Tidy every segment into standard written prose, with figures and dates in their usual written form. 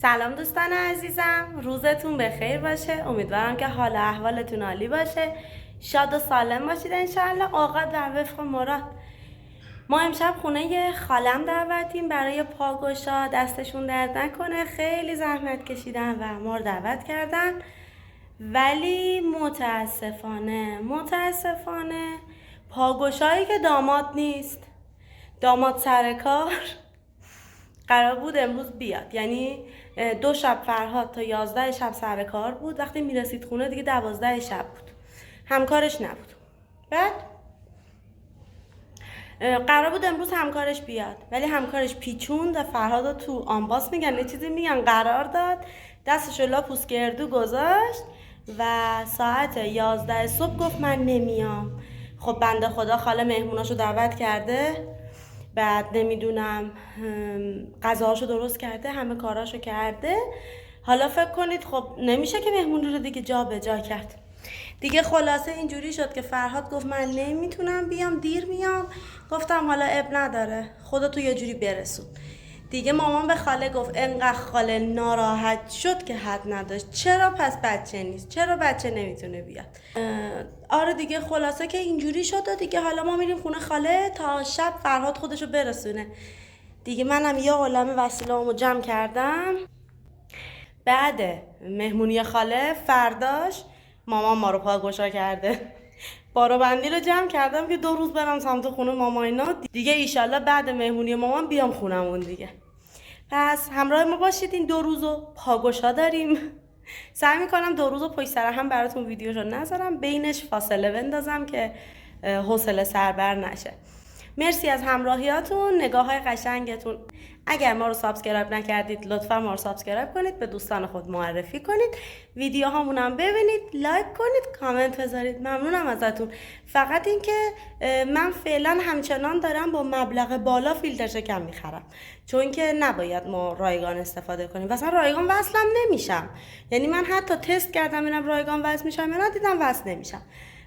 سلام دوستان عزیزم، روزتون بخیر باشه. امیدوارم که حال احوالتون عالی باشه، شاد و سالم باشید انشالله. اوقات و وفق مراد. ما امشب خونه خالم دعوتیم برای پاگوشا، دستشون درد نکنه، خیلی زحمت کشیدن و ما رو دعوت کردن، ولی متاسفانه پاگوشایی که داماد نیست، داماد سر کار قرار بود امروز بیاد. یعنی 2 شب فرهاد تا 11 شب سر کار بود. وقتی میرسید خونه دیگه 12 شب بود، همکارش نبود. بعد قرار بود امروز همکارش بیاد، ولی همکارش پیچوند و فرهاد تو آنباس میگن یه چیزی میگن قرار داد، دستشو لا پوست گردو گذاشت و ساعت 11 صبح گفت من نمیام. خب بنده خدا خاله مهموناشو دعوت کرده، بعد نمیدونم غذاهاشو درست کرده، همه کاراشو کرده. حالا فکر کنید خب نمیشه که مهمون رو دیگه جا به جا کرد دیگه. خلاصه اینجوری شد که فرهاد گفت من نمیتونم بیام، دیر میام. گفتم حالا اب نداره، خودتو یه جوری برسون دیگه. مامان به خاله گفت انقدر خاله ناراحت شد که حد نداشت، چرا پس بچه نیست، چرا بچه نمیتونه بیاد. آره دیگه، خلاصه که اینجوری شد و دیگه حالا ما میریم خونه خاله تا شب فرهاد خودشو برسونه دیگه. منم یه عالمه وسیله‌امو جمع کردم. بعد مهمونی خاله فرداش مامان ما رو پاگوشا کرده، بارو بندی رو جمع کردم که 2 روز برم سمت خونه ماما اینا دیگه. ایشالله بعد مهمونی مامان بیام خونمون دیگه. پس همراه ما باشید، این 2 روزو پاگوشا داریم. سعی میکنم 2 روزو پشت سر هم براتون ویدیوشو نذارم، بینش فاصله بندازم که حوصله سربر نشه. مرسی از همراهیاتون، نگاه های قشنگتون. اگر ما رو سابسکرایب نکردید لطفا ما رو سابسکرایب کنید، به دوستان خود معرفی کنید، ویدیوهامونم ببینید، لایک کنید، کامنت بذارید. ممنونم ازتون. فقط اینکه من فعلا همچنان دارم با مبلغ بالا فیلتر شکم میخرم، چون که نباید ما رایگان استفاده کنیم. مثلا رایگان وصلم نمیشم، یعنی من حتی تست کردم اینم رایگان وصل میشم یا نه، دیدم وصل نمیشم.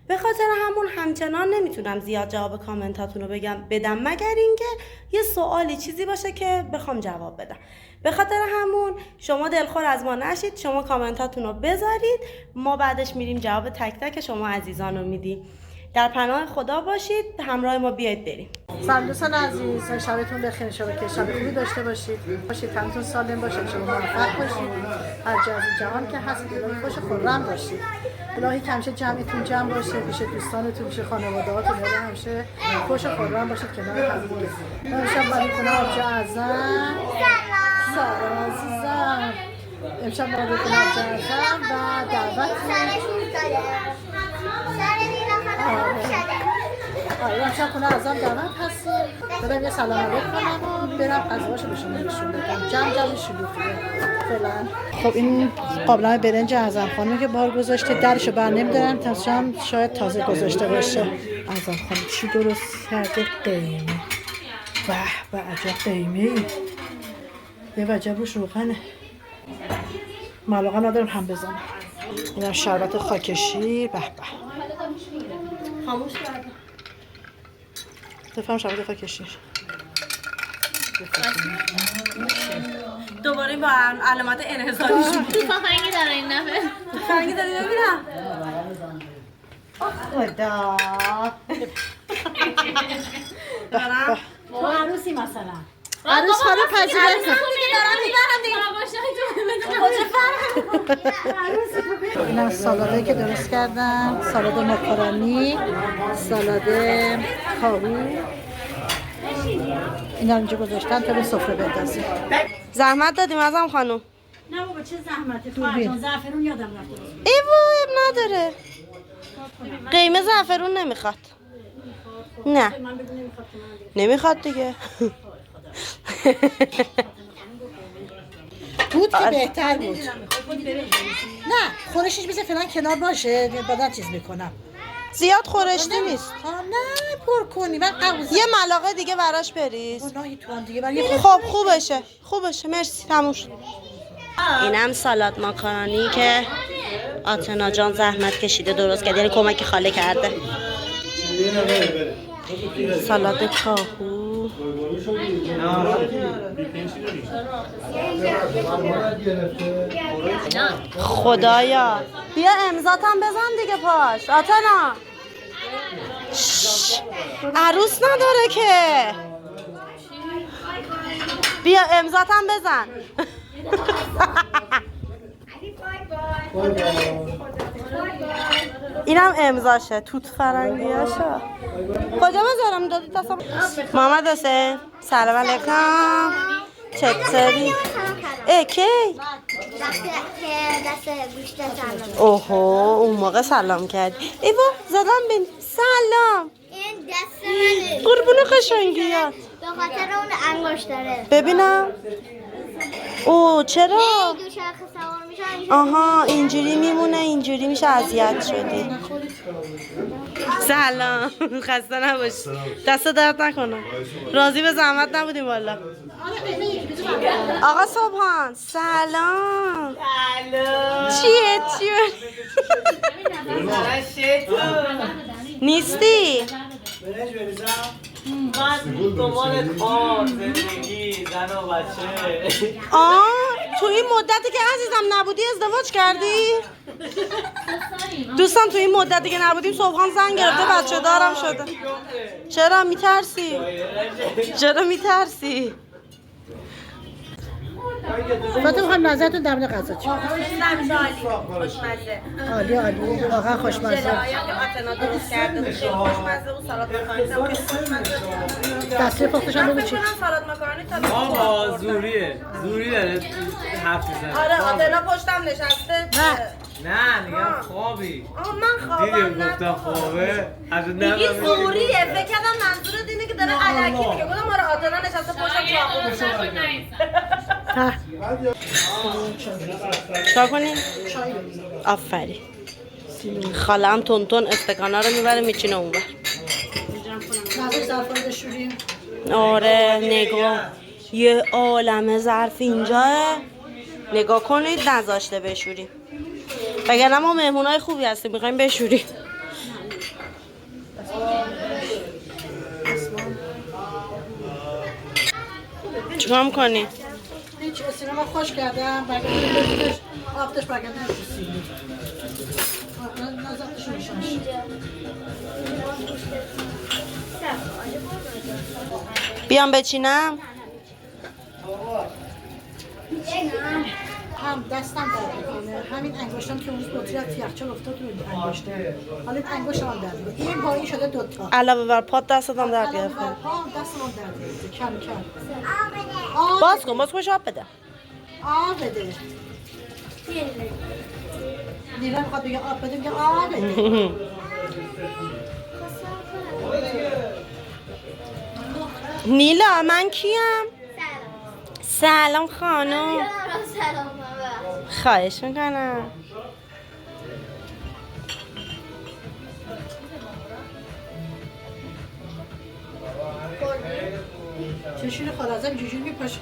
به خاطر همون همچنان نمیتونم زیاد جواب کامنتاتون رو بدم، مگر اینکه یه سوالی چیزی باشه که بخوام جواب بدم. به خاطر همون شما دلخور از ما نشید، شما کامنتاتون رو بذارید، ما بعدش میریم جواب تک تک شما عزیزان رو میدیم. در پناه خدا باشید، همراه ما بیاید بریم. سلام دوستان عزیز، شبتون بخیر، که شب خوبی داشته باشید، تنتون سالم باشید، شما موفق باشید، هر جا از جهان که هستید الهی خوش خرم باشید، الهی که همیشه جمعتون جمع باشه، پیش دوستانتون، پیش خانواده‌هاتون، الهی همیشه خوش خرم باشید کنار هم دیگه. امشب برای خونه آبجو اعظم، سلام عزیزم، امشب برای خونه آبجو اعظم و دعوت امشب خونه اعظم دعوت هستیم. برم یه سلام علیک کنم و برم غذاشو به شما نشون بدم. جمع شلوغیه فعلا. خب این قابلمه برنج اعظم خانم که بار گذاشته، درشو بر نمیدارم تا شاید تازه گذاشته باشه. اعظم خانم چی درست کرده؟ قیمه. به عجب قیمه ای، یه وجب روش روغنه، ملاقه ندارم هم بزنم. اینم شربت خاکشیر. به خاموش کردم. بفهم شربت خاکشیر. دوباره با علامت انحصاری شد. فرنگی داره این نفر. فرنگی داری ببینم. خدا. دارم. تو عروسی مثلا. عروس خانم پذیرایی کن. اینم سالادی که درست کردم، سالاد ماکارونی، سالاد کاهو. اینا اینجا گذاشتن تا به سفره بندازیم. زحمت دادیم ازم خانم. نه بابا چه زحمتی، تو زعفرون یادم رفته. اب نداره، قیمه زعفرون نمیخواد. نه نمیخواد دیگه. بود که بهتر بود. نه خورشش بذار فعلا کنار باشه، بعدا چیز میکنم. زیاد خورشتی نیست. نه پر کنی، من قبوزم. یه ملاقه دیگه براش بریز. گناهی تو هم دیگه برای خب خوبشه مرسی، تموم شد. اینم سالاد ماکارونی که آتنا جان زحمت کشیده درست کرد، یعنی کمک خاله کرده. سالاد کاهو خدایا بیا امضات هم بزن دیگه پاش آتنا. عروس نداره که. بیا امضات هم بزن. اینم امضاشه توت فرنگیاشه. کجا بذارم دادی دستم. محمد حسین سلام علیکم چطوری؟ کی؟ دست گوشت سلام. اوهو اون موقع سلام کرد. ایوا زدم بین سلام. این دست منه. قربون قشنگیات. به خاطر اون انگشت داره. ببینم. او چرا؟ دو چرخ سوار میشن. آها اینجوری میمونه اینجوری میشه اذیت شدی. سلام خسته نباشی. دست درد نکنه. راضی به زحمت نبودیم والا. آقا صبحان سلام. چیه نیستی؟ من دنبال کار زندگی زن و بچه. تو این مدتی که عزیزم نبودی ازدواج کردی؟ دوستان تو این مدتی که نبودیم صبحان زن گرفته بچه دارم شده. چرا میترسی؟ فاطمه خانم نظرتون در مورد غذا چی؟ خوشمزه. عالی واقعا خوشمزه. جلوهایی که آتنا درست کرده بود خیلی خوشمزه و سالاد مکارونی هم خیلی خوشمزه. دسته پختش هم بگو چی؟ من سالاد مکارونی تا آقا زوری داره حرف میزنه. آره آتنا پشتم نشسته. نه میگم خوابی. من خوابم دیدیم گفتم خوابه. از میگی زوریه فکر کردم منظورت اینه که داره علکی میگه. گفتم آره آتنا نشسته پشتم چا کنیم؟ آفرین. خاله هم تون استکانا رو میبره میچینه اونور. نظر ظرفا رو بشوریم. آره نگاه یه عالم ظرف اینجاه. نگاه کنید نذاشته بشوریم. وگرنه ما مهمونای خوبی هستیم میخوایم بشوریم. چیکار میکنی؟ هیچ سینما خوش کردم برگردم آفتش برگردم تو سینی نظرتش میشنش بیام بچینم؟ هم دستم درد میکنه همین انگشتم که اون روز بطری از یخچال افتاد روی انگشته حالا این انگشتم هم درد میکنه این با این شده دوتا علاوه بر پات دستم درد گرفته. دستم هم درد میکنه کم باز کن آب بده. آب بده نیره میخواد بگه آب بده میگه آب بده نیلا من کیم؟ سلام خانم. سلام خواهش میکنم. چشون خالازم جوجون میپاشه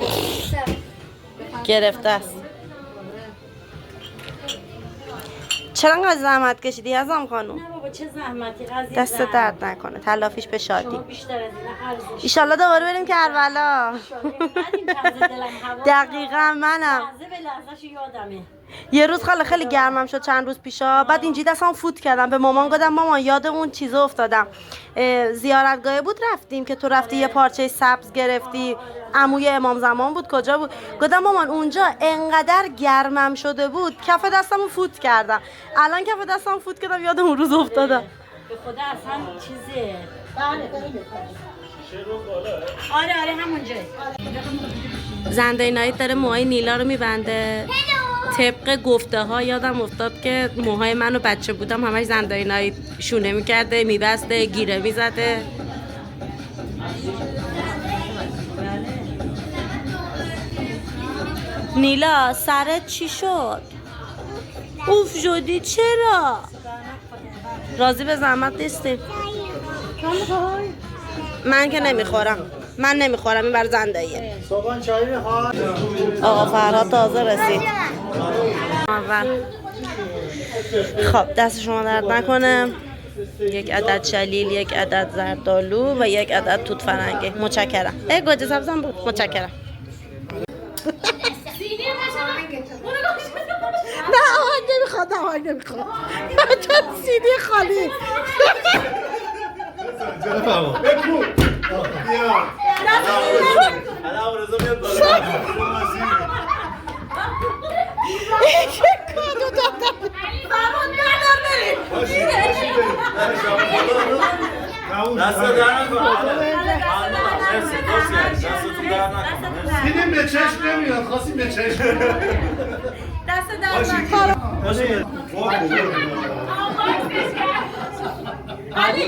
گرفته است. چرا انقدر زحمت کشیدی ازم خانم؟ نه بابا چه زحمتی عزیزم. دست درد نکنه تلافیش به شادی. شما بیشتر از این ارزش. ایشالله دوباره بریم کربلا. دقیقا منم. لحظه به لحظهش یادمه. یه روز خیلی گرمم شد چند روز پیشا. بعد اینجی دستم فوت کردم به مامان گفتم مامان یاد اون چیزا افتادم. زیارتگاه بود رفتیم که تو رفتی یه پارچه سبز گرفتی. عموی امام زمان بود کجا بود؟ گفتم مامان اونجا انقدر گرمم شده بود کف دستمو فوت کردم. الان کف دستم فوت کردم یاد اون روز افتادم. به خدا اصلا چیزه. بله آره همونجا. زنده نایت داره موهای نیلا رو میبنده. طبق گفته ها یادم افتاد که موهای منو بچه بودم همش زنده نایت شونه میکرده میبسته گیره میزده. نیلا سرت چی شد؟ اوف شدی چرا؟ راضی به زحمت نیستی؟ من که نمیخورم. من نمیخورم این بر زنده ایه. صبحان چای میخواد. آقا فرهاد تازه رسید. خب دست شما درد نکنه. یک عدد شلیل، یک عدد زردآلو و یک عدد توت فرنگی. متشکرم. گوجه سبزم بود. متشکرم. نه آهنگ نمیخواد، آهنگ نمیخواد. چون سیدی خالی. کادو دادم. دست در نکن. مرسی، مرسی. دستتون در نکن. دیدیم به چشم نمیاد، خواستیم به چشم. دست در نکن. علی